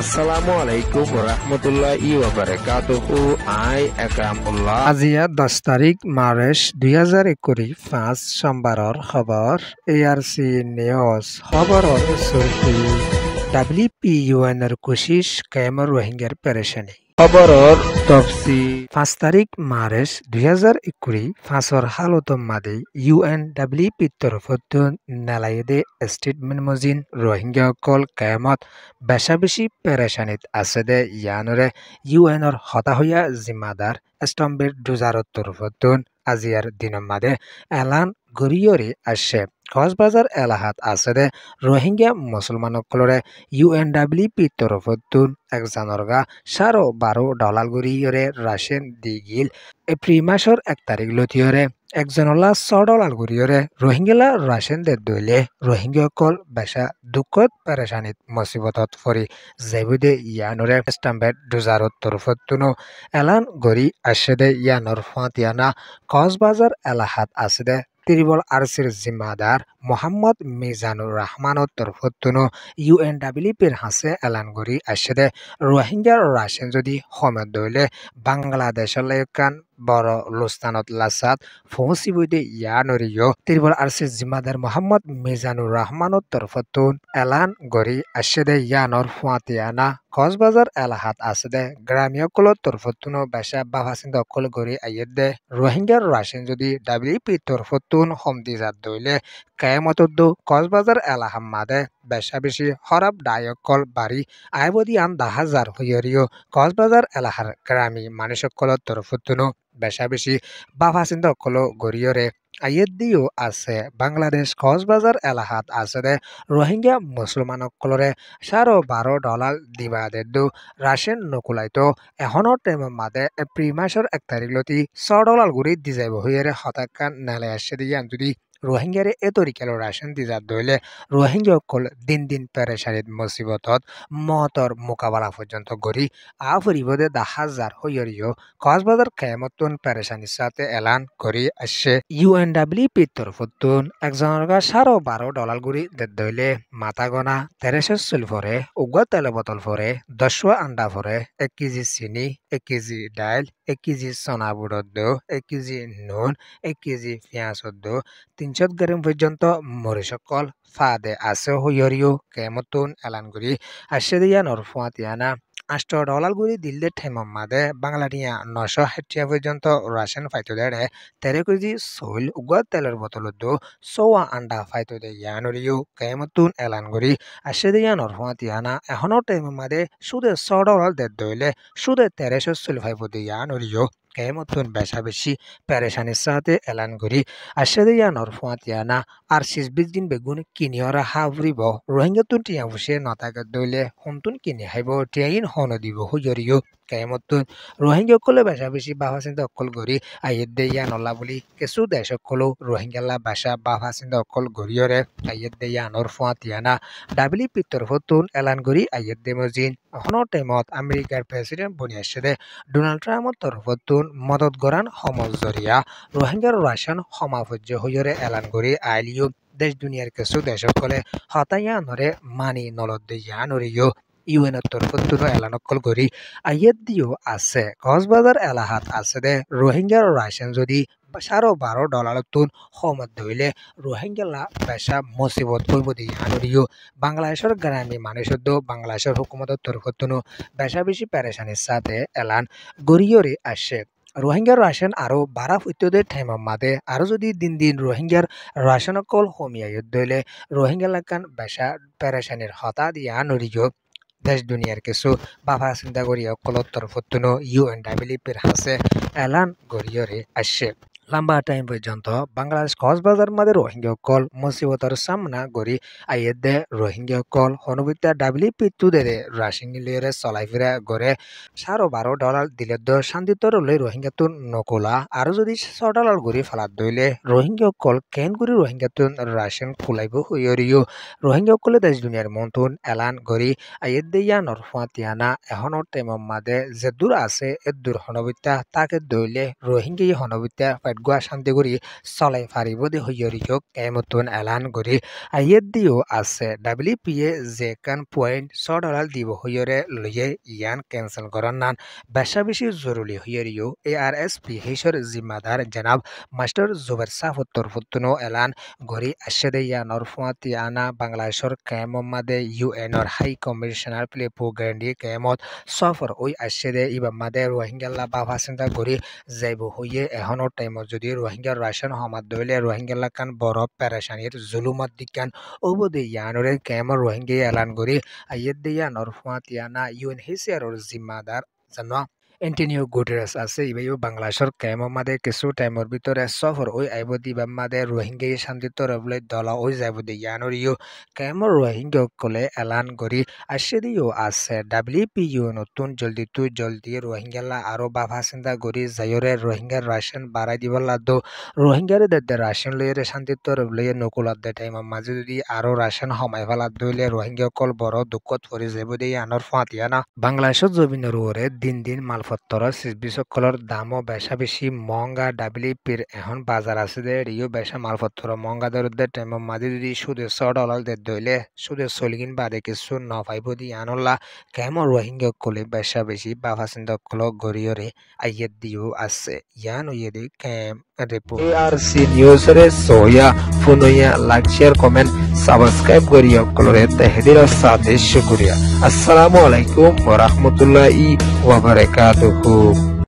আসসালামু আলাইকুম রহমতুল্লাহি ওয়া বারাকাতুহু। আই একরামুল্লাহ। আজিয়া 10 তারিখ মাৰ্চ 2025 সোমবাৰৰ খবৰ। ARC নিউজ খবৰৰ সুৰ্খি WPUNৰ কোशिশ কায়েমৰ ৰোহিংগাৰ পেৰেচানি খবৰৰ তফসিল 5 তাৰিখ মাৰ্চ 2025 হালতৰ মাদে UNWP তৰফত নালায়দে ষ্টেটমেন্ট মজিন ৰোহিংগাসকল কায়েমত বেশা বেশি পেৰেচানিত আছে দে ইয়ানৰে UNৰ হতাহয়া জিম্মাদাৰ স্তম্ভের ডুজাৰৰ তৰফত আজিয়ার দিনৰ মাদে এলান গৰিয়ৰি আছে কক্সবাজাৰ এলাহাত আছে দে রোহিঙ্গা মুসলমানসকলরে UNWP তরফত একজনরগা $12 গরিয়রে রাশিয়ান দি গিল এপ্রিল মাসের 1 তারিখ লতিয়রে একজনলা $6 গরিয়রে রোহিঙ্গলা রাশিয়ান দে দইলে রোহিঙ্গাসকল বেশা দুঃখত পেরেশানিত মুসিবতত ফরি জেবুদে ইয়ানরে স্টাম্বেট ডুজারত তরফতুনো এলান গরি আসে দে ইয়ানর ফাতিয়ানা কক্সবাজার এলাহাত আছে দে ত্রিবল আরসির জিম্মাদার মোহাম্মদ মিজানুর রহমানের তরফতুনো UNWPর হাসে এলান গরি আসে দে রোহিঙ্গার রাশিয়ান যদি সমেত দইলে বাংলাদেশের লেকান বড় লুস্তানত লাসাত ফৌসিবুদে ইয়ানরিও ত্রিবল আরসির জিম্মাদার মোহাম্মদ মিজানুর রহমানের তরফতুন এলান গরি আসে দে ইয়ানর ফাতিয়ানা কক্সবাজার এলাহাত আছে দে গ্রামীয় কলত তরফতুনো বেশা বাভাসিন্দ অকল গরি আইয়ের দে রোহিঙ্গার রাশিয়ান যদি WP তরফতুন হমদিজাত দইলে কায়ামতদ্দু কক্সবাজার এলাহাম মাদে বেশা বেশি হরাব ডায়কল বাড়ি আইবদি আন 10,000 হইয়রিও কক্সবাজার এলাহার গ্রামী মানুষকলত তরফতুনো বেশা বেশি বাভাসিন্দ অকল গরিয়রে আইয়ের দিও আছে বাংলাদেশ কক্সবাজার এলাহাত আছে দে রোহিঙ্গা মুসলমানসকলরে $12 দিবা দেদু রাশিয়ান নকুলাইতো এখনো টাইমের মাদে এপ্রিল মাসের 1 তারিখ লতি $6 গুড়ি দি যাইব হইয়ারে হতাকান নালে আসে দিয়ান যদি রোহিঙ্গারে এ তরিকালো রাশিয়ান দিজাত দইলে রোহিঙ্গাসকল দিন দিন পেরেশানিত মুসিবতত মতর মোকাবেলা পর্যন্ত গড়ি আফরিবদে 10,000 হইয়রিও কক্সবাজার কেমতন পেরেশানির সাথে এলান করি আসছে UNWP তরফতুন একজনের $12 গুড়ি দইলে মাথা গনা 1300 চুল ফরে উগা তেল বোতল ফরে 10 আন্ডা ফরে 1 কেজি চিনি 1 কেজি ডাইল 1 কেজি সোনা বুড়দ 1 কেজি নুন 1 কেজি পেঁয়াজ 300 গ্রাম পর্যন্ত মরিসকল ফাদে আছে হইয়রিও কেমতন এলান করি আসে দিয়া নরফুয়াতিয়ানা $8 গুড়ি দিল্লে ঠেমম মাদে বাংলাটিয়া 960 পর্যন্ত রাশিয়ান ফাইতো দেড়ে 13 কেজি সইল উগা তেলের বোতল 100 আন্ডা ফাইতো দে ইয়ানরিও কেমতন এলান করি আসে দিয়া নরফুয়াতিয়ানা এখনো ঠেমম মাদে সুদে $6 দে দইলে সুদে 1300 চুল ফাইবো দে ইয়ানরিও কেমতন বেশা বেশি পেরেশানির সাথে এলান করি আসে দিয়া নরফুয়াতিয়ানা আর 20 দিন বেগুন কিনিয়রা হাবরিব রোহিঙ্গা তুন টিয়া বসে নতাকে দইলে হমতুন কিনি হাইব টিয়াইন হন দিব হুজরিও কেমতন রোহিঙ্গা কলে বেশা বেশি বাহাসিন্দা অকল গরি আইয়ের দেয়া নলা বলি কিছু দেশ কলো রোহিঙ্গালা বাসা বাহাসিন্দা অকল গরিয়রে আইয়ের দেয়া নরফুয়াতিয়ানা WP তরফতুন এলান করি আইয়ের দে মজিন হনো টাইমত আমেরিকার প্রেসিডেন্ট বনি আসে দে ডোনাল্ড ট্রাম্পর তরফতুন মদত গরান সমজ জরিয়া রোহিঙ্গার রাশিয়ান সমাপর্য হইরে এলান করি আইলিও দেশ দুনিয়ার কিছু দেশসকলে হতাইয়া নরে মানি নলত দিয়া নরিও ইউএনের তরফতুন এলানকল করি আইয়ের দিও আছে কক্সবাজার এলাহাত আছে দে রোহিঙ্গার রাশিয়ান যদি $12 তুন সমত ধইলে রোহিঙ্গালা বেশা মুসিবত হইব দিয়া নরিও বাংলাদেশের গ্রামী মানুষদ বাংলাদেশের হুকুমতের তরফতুন বেশা বেশি পেরেশানির সাথে এলান গড়িয়রে আসে রোহিঙ্গার রাশন আরো বারা ফুটদের ঠাইমার মাদে আরো যদি দিন দিন রোহিঙ্গার রাশনকল হমিয়াই দইলে রোহিঙ্গা এলাকান বেশা পেরেশানির হতা দিয়া নরিও দেশ দুনিয়ার কিছু বাবা চিন্তা করি অকলত তরফতুন UNWPর হাসে এলান গড়িয়রে আসছে লম্বা টাইম পর্যন্ত বাংলাদেশ কক্সবাজার মাদে রোহিঙ্গা কল মুসিবতর সামনা গড়ি আইয়ে দে রোহিঙ্গা কল হনবিতা WP তুদে রাশিং লিয়ে চলাই ফিরা গড়ে $12 দিলে শান্তিতর লই রোহিঙ্গা তুন নকলা আরো যদি $6 গড়ি ফালাত দইলে রোহিঙ্গা কল কেন করি রোহিঙ্গা তুন রাশিয়ান খুলাইব হইয়রিও রোহিঙ্গা কলে দেশ দুনিয়ার মন্তুন এলান গড়ি আইয়ে দেয়া নরফাতিয়ানা এহনর টাইমর মাদে যে দূর আছে এ দূর হনবিতা তাকে দইলে রোহিঙ্গা হনবিতা গুয়া শান্তি করি চলাই ফারিব দে হইয়রিও কেমতন এলান করি আইয়ের দিও আছে WPA যে কান পয়েন্ট $100 দিব হইয়রে লইয়ে ইয়ান ক্যান্সেল করার নান বেশা বেশি জরুরি হইয়রিও ARSP হিসর জিম্মাদার জনাব মাস্টার জুবের সাফত্তর ফুত্তুনো এলান গরি আশেদে ইয়ানর ফুয়াতি আনা বাংলাদেশর কেমমাদে UN-র হাই কমিশনার প্লেপো গ্যান্ডি কেমত সফর ওই আশেদে ইবামাদে রোহিঙ্গাল্লা বাভাসিন্দা গরি যাইব হইয়ে এখনর টাইমত যদি রোহিঙ্গার রাশন হমাদ দইলে রোহিঙ্গাল্লা কান বড় পেরেশানির জুলুমত দিকান ওবদে ইয়ানরে কেমর রোহিঙ্গা এলান গরি আইয়েদ ইয়ানর ফুয়াতি আনা UNHCR-র জিম্মাদার জানা এন্টনিও গুটেরেস আছে ইবাইও বাংলাদেশের কেমমাদে কিছু টাইমর ভিতরে সফর ওই আইবদি বাম্মাদে রোহিঙ্গা শান্তিত রবলে দলা ওই যাইবদি ইয়ানরিও কেমর রোহিঙ্গা কলে এলান করি আশেদিও আছে WPO নতুন জলদি রোহিঙ্গালা আরো বাভা চিন্তা করি যাইরে রোহিঙ্গার রাশন বাড়াই দিব লাগতো রোহিঙ্গারে দেদে রাশন লইরে শান্তিত রবলে নকুলাত দে টাইম মাঝে যদি আরো রাশন হমাই ফেলাত দইলে রোহিঙ্গা কল বড় দুঃখত পরি যাইবদি ইয়ানর ফাতিয়ানা বাংলাদেশের জমিনের ওরে দিন মালপত্র চিজবিসকলের দামও বেশা বেশি মহঙ্গা WPর এখন বাজার আছে দে রিও বেশা মালপত্র মহঙ্গা দরদে টাইম মাঝে যদি সুদে $100 দে দইলে সুদে চলিগিন বাদে কিছু নপাইব দি আনল্লা কেমন রোহিঙ্গা কলে বেশা বেশি বাফাসিন্দা কল গরিয়রে আইয়ের দিও আছে ইয়ান ওয়ে দি কেম রিপোর্ট ARC নিউজরে সোয়া ফুনয়া লাইক শেয়ার কমেন্ট সাবস্ক্রাইব করিও কলরে তহদির সাথে শুকরিয়া আসসালামু আলাইকুম ওয়া রাহমাতুল্লাহি ওয়া বারাকাতুহু।